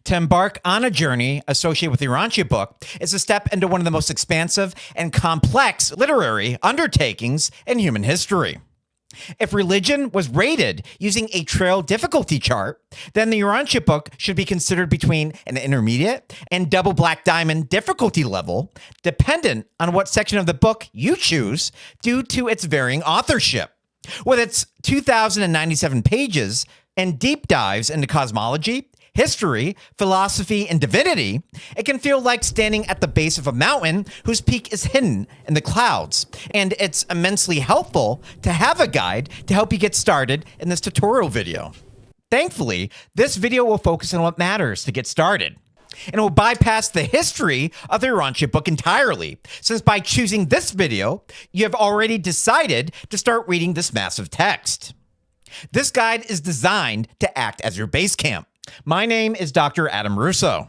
To embark on a journey associated with the Urantia Book is a step into one of the most expansive and complex literary undertakings in human history. If religion was rated using a trail difficulty chart, then the Urantia Book should be considered between an intermediate and double black diamond difficulty level, dependent on what section of the book you choose due to its varying authorship. With its 2,097 pages and deep dives into cosmology, history, philosophy, and divinity, it can feel like standing at the base of a mountain whose peak is hidden in the clouds. And it's immensely helpful to have a guide to help you get started in this tutorial video. Thankfully, this video will focus on what matters to get started. And it will bypass the history of the Urantia Book entirely, since by choosing this video, you have already decided to start reading this massive text. This guide is designed to act as your base camp. My name is Dr. Adam Russo,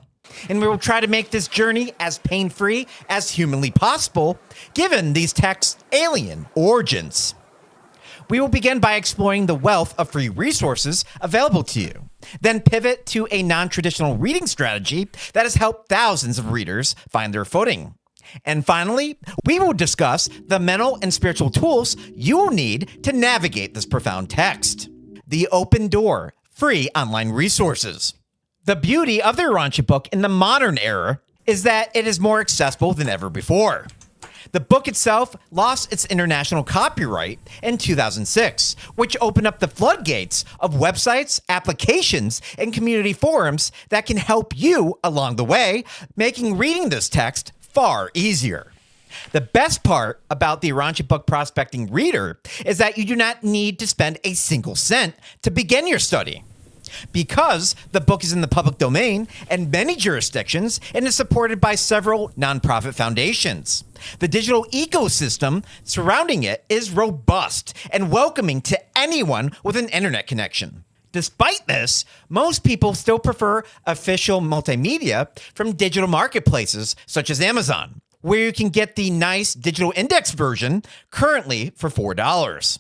and we will try to make this journey as pain-free as humanly possible, given these texts' alien origins. We will begin by exploring the wealth of free resources available to you, then pivot to a non-traditional reading strategy that has helped thousands of readers find their footing. And finally, we will discuss the mental and spiritual tools you will need to navigate this profound text. The Open Door Free Online Resources. The beauty of the Urantia Book in the modern era is that it is more accessible than ever before. The book itself lost its international copyright in 2006, which opened up the floodgates of websites, applications, and community forums that can help you along the way, making reading this text far easier. The best part about the Urantia Book Prospecting Reader is that you do not need to spend a single cent to begin your study. Because the book is in the public domain in many jurisdictions and is supported by several nonprofit foundations, the digital ecosystem surrounding it is robust and welcoming to anyone with an internet connection. Despite this, most people still prefer official multimedia from digital marketplaces such as Amazon, where you can get the nice digital index version currently for $4.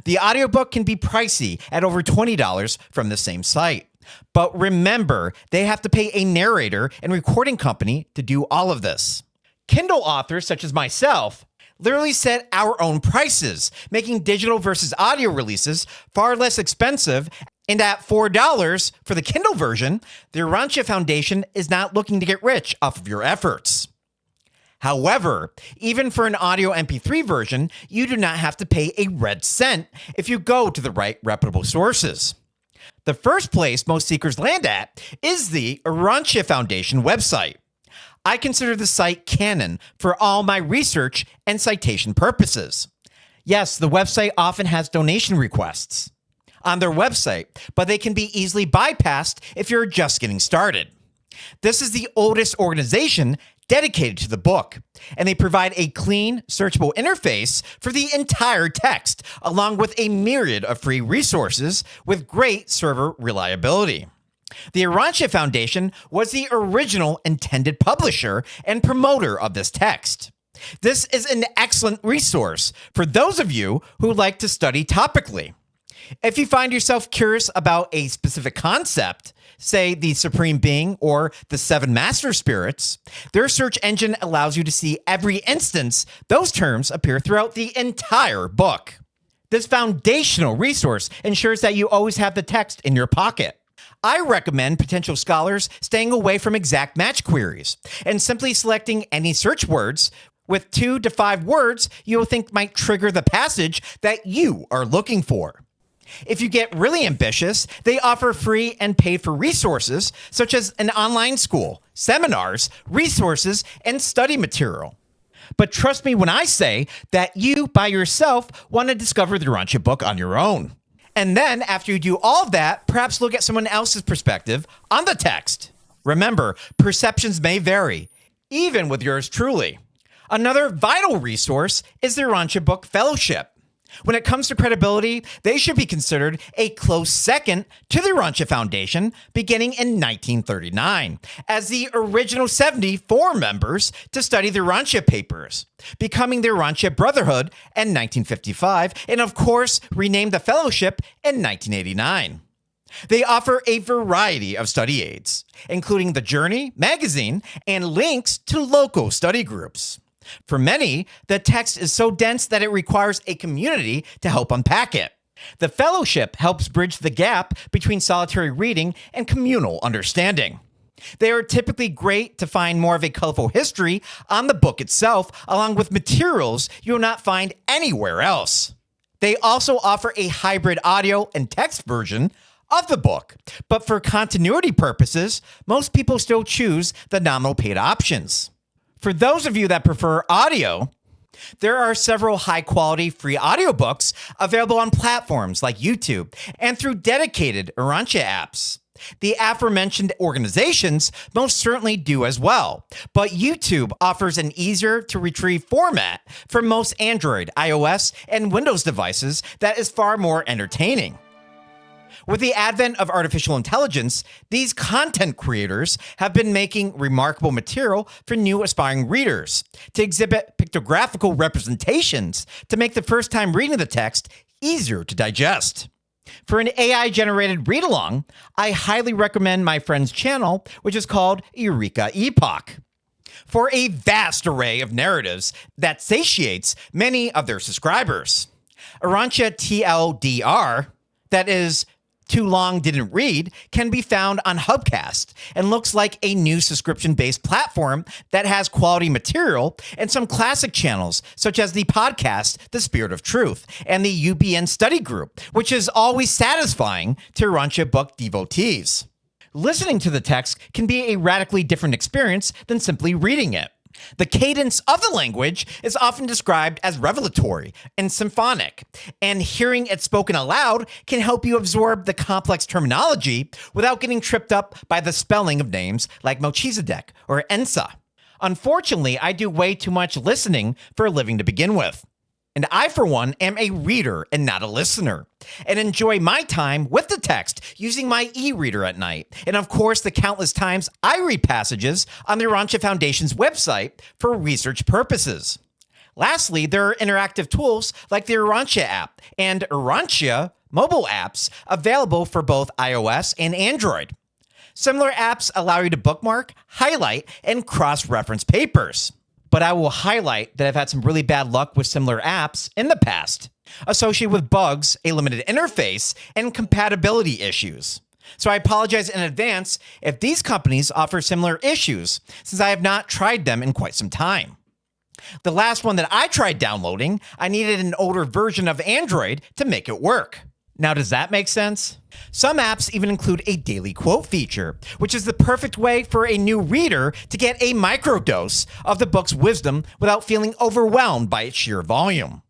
The audiobook can be pricey at over $20 from the same site. But remember, they have to pay a narrator and recording company to do all of this. Kindle authors such as myself literally set our own prices, making digital versus audio releases far less expensive. And at $4 for the Kindle version, the Urantia Foundation is not looking to get rich off of your efforts. However, even for an audio MP3 version, you do not have to pay a red cent if you go to the right reputable sources. The first place most seekers land at is the Urantia Foundation website. I consider the site canon for all my research and citation purposes. Yes, the website often has donation requests on their website, but they can be easily bypassed if you're just getting started. This is the oldest organization dedicated to the book, and they provide a clean, searchable interface for the entire text, along with a myriad of free resources with great server reliability. The Urantia Foundation was the original intended publisher and promoter of this text. This is an excellent resource for those of you who like to study topically. If you find yourself curious about a specific concept, say the Supreme Being or the Seven Master Spirits, their search engine allows you to see every instance those terms appear throughout the entire book. This foundational resource ensures that you always have the text in your pocket. I recommend potential scholars staying away from exact match queries and simply selecting any search words with 2 to 5 words you will think might trigger the passage that you are looking for. If you get really ambitious, they offer free and paid-for resources such as an online school, seminars, resources, and study material. But trust me when I say that you, by yourself, want to discover the Urantia Book on your own. And then, after you do all of that, perhaps look at someone else's perspective on the text. Remember, perceptions may vary, even with yours truly. Another vital resource is the Urantia Book Fellowship. When it comes to credibility, they should be considered a close second to the Urantia Foundation beginning in 1939, as the original 74 members to study the Urantia papers, becoming the Urantia Brotherhood in 1955, and of course, renamed the Fellowship in 1989. They offer a variety of study aids, including the Journey magazine and links to local study groups. For many, the text is so dense that it requires a community to help unpack it. The fellowship helps bridge the gap between solitary reading and communal understanding. They are typically great to find more of a colorful history on the book itself, along with materials you will not find anywhere else. They also offer a hybrid audio and text version of the book, but for continuity purposes, most people still choose the nominal paid options. For those of you that prefer audio, there are several high-quality free audiobooks available on platforms like YouTube and through dedicated Urantia apps. The aforementioned organizations most certainly do as well, but YouTube offers an easier-to-retrieve format for most Android, iOS, and Windows devices that is far more entertaining. With the advent of artificial intelligence, these content creators have been making remarkable material for new aspiring readers to exhibit pictographical representations to make the first time reading the text easier to digest. For an AI-generated read-along, I highly recommend my friend's channel, which is called Eureka Epoch. For a vast array of narratives that satiates many of their subscribers. Urantia TLDR, that is, Too Long Didn't Read, can be found on Hubcast and looks like a new subscription-based platform that has quality material and some classic channels such as the podcast The Spirit of Truth and the UBN study group, which is always satisfying to Urantia Book devotees. Listening to the text can be a radically different experience than simply reading it. The cadence of the language is often described as revelatory and symphonic, and hearing it spoken aloud can help you absorb the complex terminology without getting tripped up by the spelling of names like Melchizedek or Ensa. Unfortunately, I do way too much listening for a living to begin with. And I, for one, am a reader and not a listener, and enjoy my time with the text using my e-reader at night, and of course the countless times I read passages on the Urantia Foundation's website for research purposes. Lastly, there are interactive tools like the Urantia app and Urantia mobile apps available for both iOS and Android. Similar apps allow you to bookmark, highlight, and cross-reference papers. But I will highlight that I've had some really bad luck with similar apps in the past, associated with bugs, a limited interface, and compatibility issues. So I apologize in advance if these companies offer similar issues, since I have not tried them in quite some time. The last one that I tried downloading, I needed an older version of Android to make it work. Now, does that make sense? Some apps even include a daily quote feature, which is the perfect way for a new reader to get a microdose of the book's wisdom without feeling overwhelmed by its sheer volume.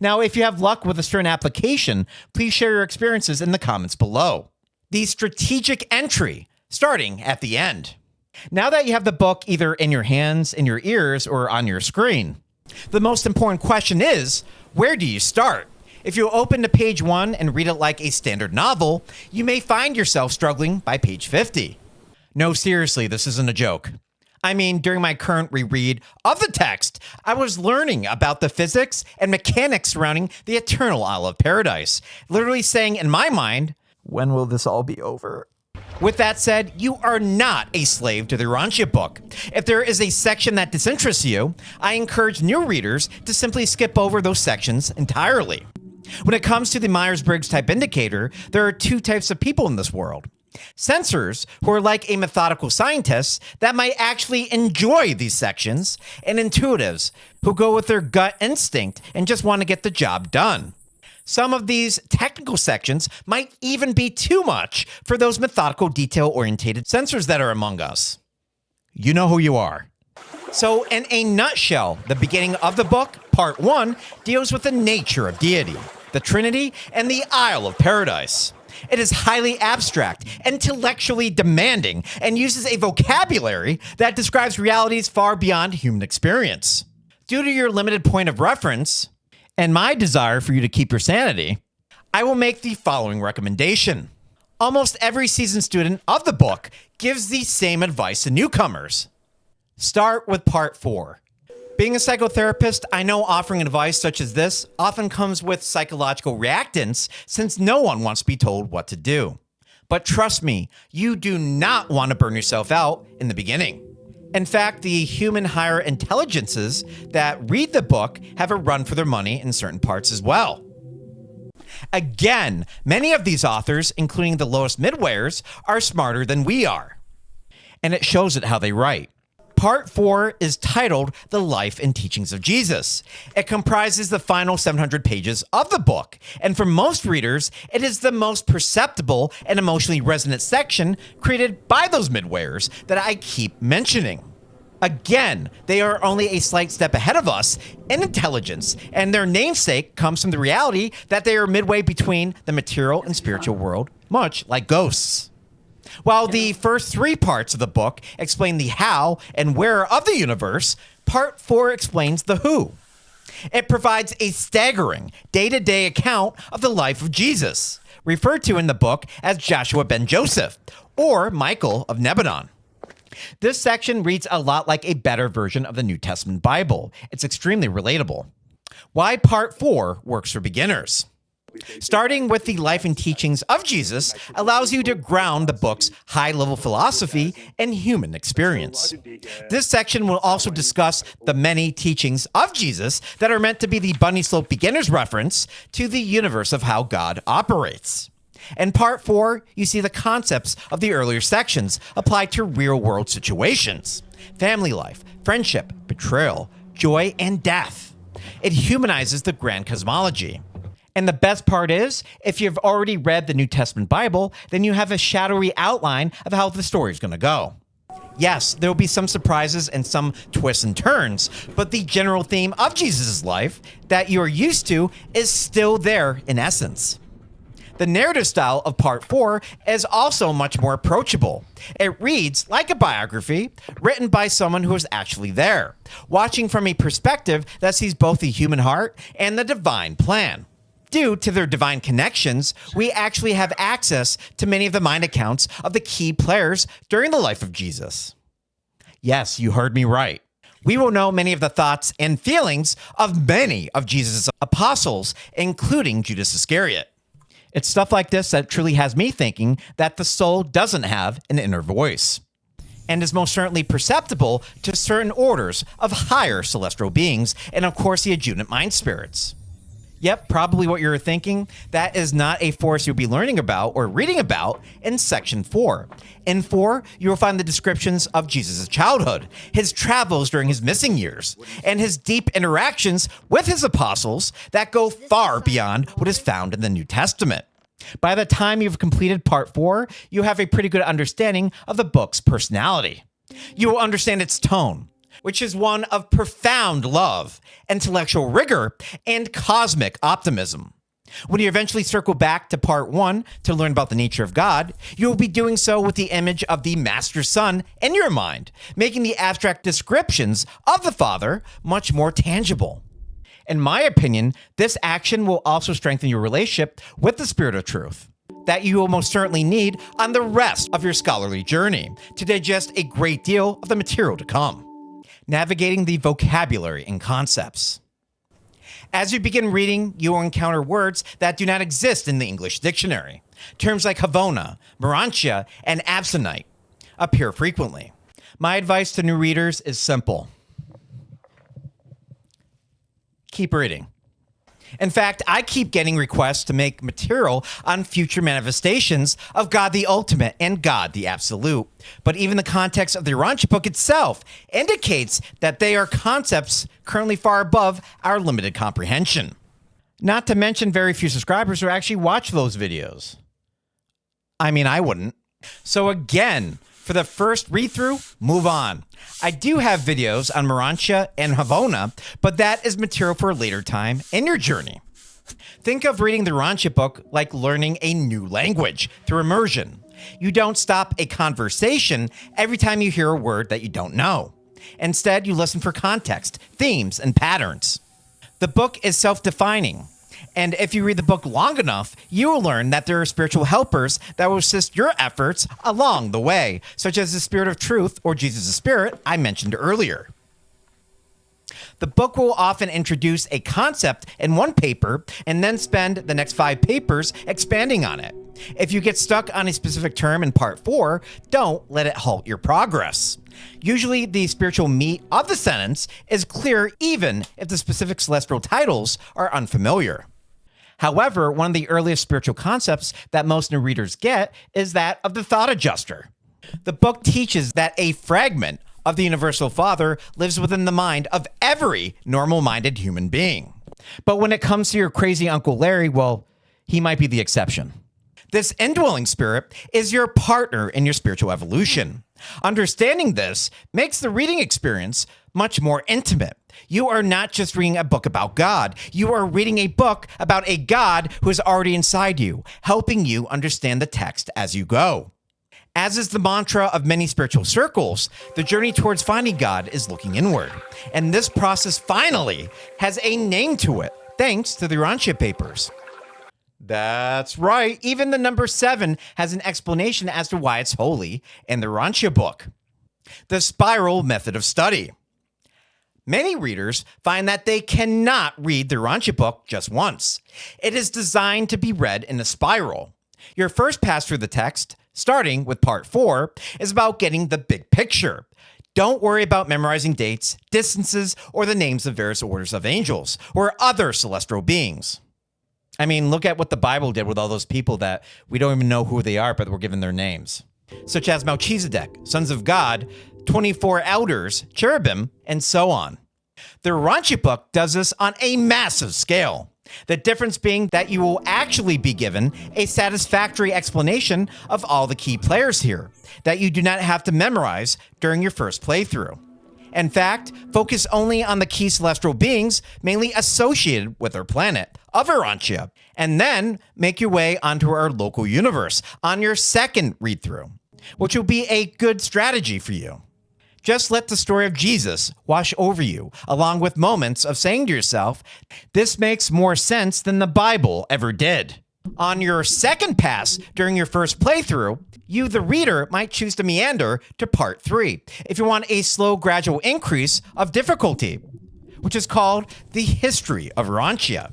Now, if you have luck with a certain application, please share your experiences in the comments below. The strategic entry, starting at the end. Now that you have the book either in your hands, in your ears, or on your screen, the most important question is, where do you start? If you open to page 1 and read it like a standard novel, you may find yourself struggling by page 50. No, seriously, this isn't a joke. I mean, during my current reread of the text, I was learning about the physics and mechanics surrounding the eternal Isle of Paradise, literally saying in my mind, when will this all be over? With that said, you are not a slave to the Urantia book. If there is a section that disinterests you, I encourage new readers to simply skip over those sections entirely. When it comes to the Myers-Briggs type indicator, there are two types of people in this world. Sensors, who are like a methodical scientist that might actually enjoy these sections, and intuitives, who go with their gut instinct and just want to get the job done. Some of these technical sections might even be too much for those methodical, detail-oriented sensors that are among us. You know who you are. So, in a nutshell, the beginning of the book, Part 1, deals with the nature of deity, the Trinity, and the Isle of Paradise. It is highly abstract, intellectually demanding, and uses a vocabulary that describes realities far beyond human experience. Due to your limited point of reference, and my desire for you to keep your sanity, I will make the following recommendation. Almost every seasoned student of the book gives the same advice to newcomers. Start with Part 4. Being a psychotherapist, I know offering advice such as this often comes with psychological reactance since no one wants to be told what to do. But trust me, you do not want to burn yourself out in the beginning. In fact, the human higher intelligences that read the book have a run for their money in certain parts as well. Again, many of these authors, including the lowest midwayers, are smarter than we are. And it shows it how they write. Part 4 is titled The Life and Teachings of Jesus. It comprises the final 700 pages of the book, and for most readers, it is the most perceptible and emotionally resonant section created by those midwayers that I keep mentioning. Again, they are only a slight step ahead of us in intelligence, and their namesake comes from the reality that they are midway between the material and spiritual world, much like ghosts. While the first 3 parts of the book explain the how and where of the universe, part 4 explains the who. It provides a staggering day-to-day account of the life of Jesus, referred to in the book as Joshua ben Joseph, or Michael of Nebadon. This section reads a lot like a better version of the New Testament Bible. It's extremely relatable. Why part 4 works for beginners. Starting with the life and teachings of Jesus allows you to ground the book's high-level philosophy and human experience. This section will also discuss the many teachings of Jesus that are meant to be the bunny slope beginner's reference to the universe of how God operates. In part 4, you see the concepts of the earlier sections applied to real-world situations: family life, friendship, betrayal, joy, and death. It humanizes the grand cosmology. And the best part is, if you've already read the New Testament Bible, then you have a shadowy outline of how the story is going to go. Yes, there will be some surprises and some twists and turns, but the general theme of Jesus' life that you're used to is still there in essence. The narrative style of part 4 is also much more approachable. It reads like a biography written by someone who was actually there, watching from a perspective that sees both the human heart and the divine plan. Due to their divine connections, we actually have access to many of the mind accounts of the key players during the life of Jesus. Yes, you heard me right. We will know many of the thoughts and feelings of many of Jesus' apostles, including Judas Iscariot. It's stuff like this that truly has me thinking that the soul doesn't have an inner voice, and is most certainly perceptible to certain orders of higher celestial beings, and of course the adjutant mind spirits. Yep, probably what you're thinking. That is not a force you'll be learning about or reading about in section 4. In 4, you will find the descriptions of Jesus' childhood, his travels during his missing years, and his deep interactions with his apostles that go far beyond what is found in the New Testament. By the time you've completed part 4, you have a pretty good understanding of the book's personality. You will understand its tone, which is one of profound love, intellectual rigor, and cosmic optimism. When you eventually circle back to part 1 to learn about the nature of God, you will be doing so with the image of the Master Son in your mind, making the abstract descriptions of the Father much more tangible. In my opinion, this action will also strengthen your relationship with the Spirit of Truth that you will most certainly need on the rest of your scholarly journey to digest a great deal of the material to come. Navigating the vocabulary and concepts. As you begin reading, you will encounter words that do not exist in the English dictionary. Terms like Havona, Urantia, and Absonite appear frequently. My advice to new readers is simple. Keep reading. In fact, I keep getting requests to make material on future manifestations of God the Ultimate and God the Absolute. But even the context of the Urantia Book itself indicates that they are concepts currently far above our limited comprehension. Not to mention very few subscribers who actually watch those videos. I mean, I wouldn't. So again, for the first read-through, move on. I do have videos on Urantia and Havona, but that is material for a later time in your journey. Think of reading the Urantia Book like learning a new language through immersion. You don't stop a conversation every time you hear a word that you don't know. Instead, you listen for context, themes, and patterns. The book is self-defining. And if you read the book long enough, you will learn that there are spiritual helpers that will assist your efforts along the way, such as the Spirit of Truth or Jesus' Spirit I mentioned earlier. The book will often introduce a concept in one paper and then spend the next 5 papers expanding on it. If you get stuck on a specific term in part 4, don't let it halt your progress. Usually, the spiritual meat of the sentence is clear even if the specific celestial titles are unfamiliar. However, one of the earliest spiritual concepts that most new readers get is that of the thought adjuster. The book teaches that a fragment of the Universal Father lives within the mind of every normal-minded human being. But when it comes to your crazy Uncle Larry, well, he might be the exception. This indwelling spirit is your partner in your spiritual evolution. Understanding this makes the reading experience much more intimate. You are not just reading a book about God. You are reading a book about a God who is already inside you, helping you understand the text as you go. As is the mantra of many spiritual circles, the journey towards finding God is looking inward. And this process finally has a name to it, thanks to the Urantia papers. That's right. Even the number 7 has an explanation as to why it's holy in the Urantia Book. The spiral method of study. Many readers find that they cannot read the Urantia Book just once. It is designed to be read in a spiral. Your first pass through the text, starting with part 4, is about getting the big picture. Don't worry about memorizing dates, distances, or the names of various orders of angels or other celestial beings. I mean, look at what the Bible did with all those people that we don't even know who they are, but we're given their names, such as Melchizedek, sons of God, 24 elders, cherubim, and so on. The Urantia Book does this on a massive scale. The difference being that you will actually be given a satisfactory explanation of all the key players here that you do not have to memorize during your first playthrough. In fact, focus only on the key celestial beings mainly associated with our planet of Urantia, and then make your way onto our local universe on your second read-through, which will be a good strategy for you. Just let the story of Jesus wash over you, along with moments of saying to yourself, this makes more sense than the Bible ever did. On your second pass during your first playthrough, you, the reader, might choose to meander to part 3 if you want a slow, gradual increase of difficulty, which is called the History of Urantia.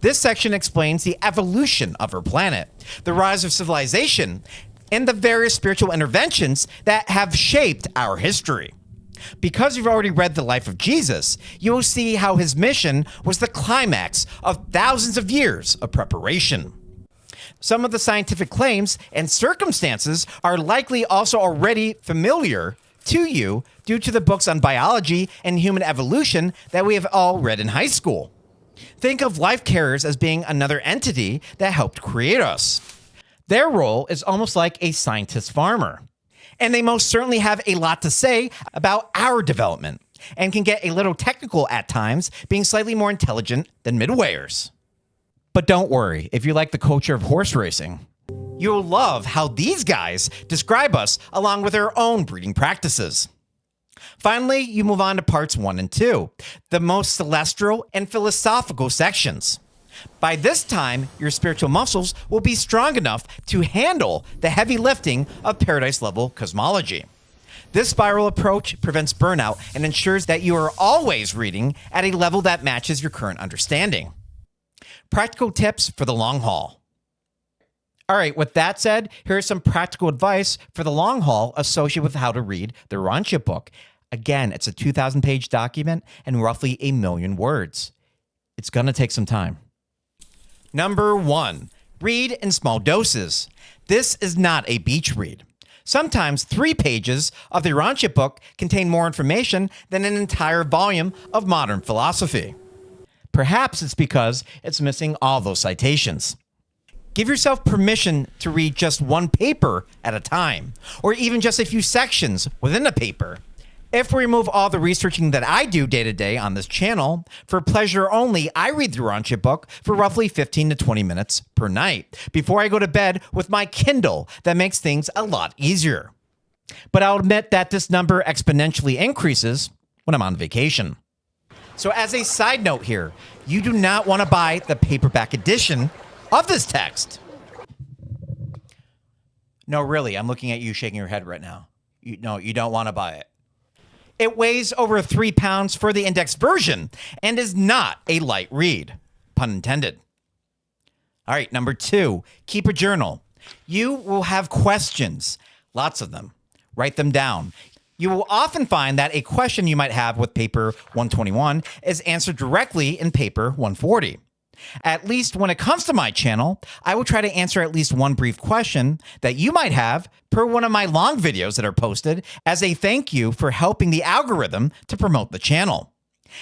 This section explains the evolution of our planet, the rise of civilization, and the various spiritual interventions that have shaped our history. Because you've already read the life of Jesus, you will see how his mission was the climax of thousands of years of preparation. Some of the scientific claims and circumstances are likely also already familiar to you due to the books on biology and human evolution that we have all read in high school. Think of life carriers as being another entity that helped create us. Their role is almost like a scientist farmer, and they most certainly have a lot to say about our development and can get a little technical at times, being slightly more intelligent than midwayers. But don't worry, if you like the culture of horse racing, you'll love how these guys describe us along with their own breeding practices. Finally, you move on to parts 1 and 2, the most celestial and philosophical sections. By this time, your spiritual muscles will be strong enough to handle the heavy lifting of paradise-level cosmology. This spiral approach prevents burnout and ensures that you are always reading at a level that matches your current understanding. Practical tips for the long haul. All right, with that said, here's some practical advice for the long haul associated with how to read the Urantia Book. Again, it's a 2,000-page document and roughly 1 million words. It's going to take some time. Number 1, read in small doses. This is not a beach read. Sometimes 3 pages of the Urantia Book contain more information than an entire volume of modern philosophy. Perhaps it's because it's missing all those citations. Give yourself permission to read just one paper at a time, or even just a few sections within a paper. If we remove all the researching that I do day to day on this channel, for pleasure only, I read the Urantia Book for roughly 15 to 20 minutes per night before I go to bed with my Kindle that makes things a lot easier. But I'll admit that this number exponentially increases when I'm on vacation. So as a side note here, you do not want to buy the paperback edition of this text. No, really, I'm looking at you shaking your head right now. No, you don't want to buy it. It weighs over 3 pounds for the index version and is not a light read, pun intended. All right, number 2, keep a journal. You will have questions, lots of them. Write them down. You will often find that a question you might have with paper 121 is answered directly in paper 140. At least when it comes to my channel, I will try to answer at least one brief question that you might have per one of my long videos that are posted as a thank you for helping the algorithm to promote the channel.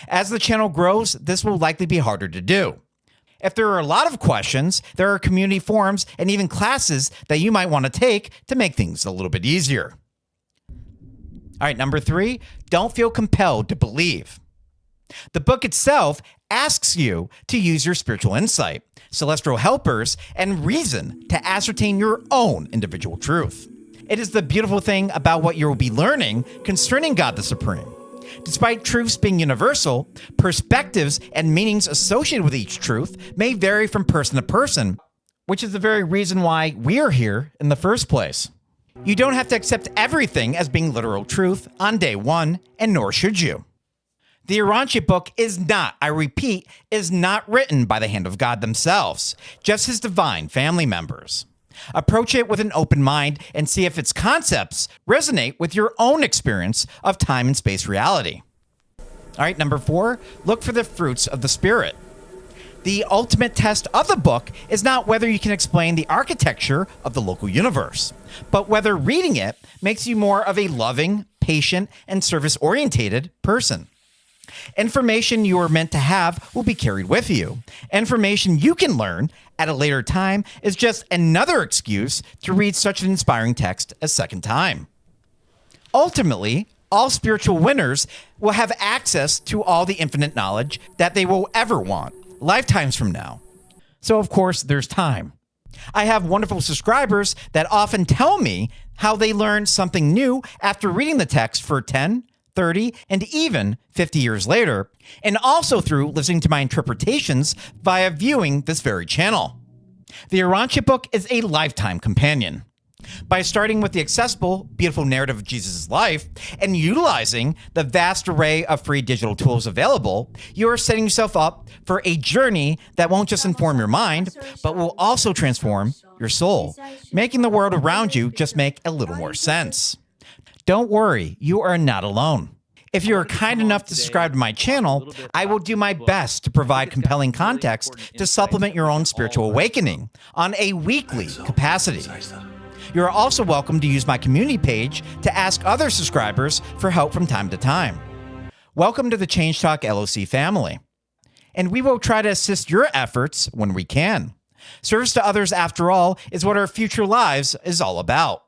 As the channel grows, this will likely be harder to do. If there are a lot of questions, there are community forums and even classes that you might want to take to make things a little bit easier. All right, number 3, don't feel compelled to believe. The book itself asks you to use your spiritual insight, celestial helpers, and reason to ascertain your own individual truth. It is the beautiful thing about what you will be learning concerning God the Supreme. Despite truths being universal, perspectives and meanings associated with each truth may vary from person to person, which is the very reason why we are here in the first place. You don't have to accept everything as being literal truth on day one, and nor should you. The Urantia Book is not, I repeat, is not written by the hand of God themselves, just his divine family members. Approach it with an open mind and see if its concepts resonate with your own experience of time and space reality. All right, number 4, look for the fruits of the Spirit. The ultimate test of the book is not whether you can explain the architecture of the local universe, but whether reading it makes you more of a loving, patient, and service-oriented person. Information you are meant to have will be carried with you. Information you can learn at a later time is just another excuse to read such an inspiring text a second time. Ultimately, all spiritual winners will have access to all the infinite knowledge that they will ever want, lifetimes from now. So, of course, there's time. I have wonderful subscribers that often tell me how they learned something new after reading the text for 10, 30, and even 50 years later, and also through listening to my interpretations via viewing this very channel. The Urantia Book is a lifetime companion. By starting with the accessible, beautiful narrative of Jesus' life and utilizing the vast array of free digital tools available, you are setting yourself up for a journey that won't just inform your mind, but will also transform your soul, making the world around you just make a little more sense. Don't worry, you are not alone. If you are kind enough to subscribe to my channel, I will do my best to provide compelling context to supplement your own spiritual awakening on a weekly capacity. You are also welcome to use my community page to ask other subscribers for help from time to time. Welcome to the Change Talk LOC family. And we will try to assist your efforts when we can. Service to others, after all, is what our future lives is all about.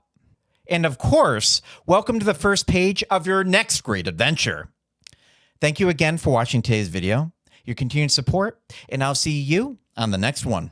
And of course, welcome to the first page of your next great adventure. Thank you again for watching today's video, your continued support, and I'll see you on the next one.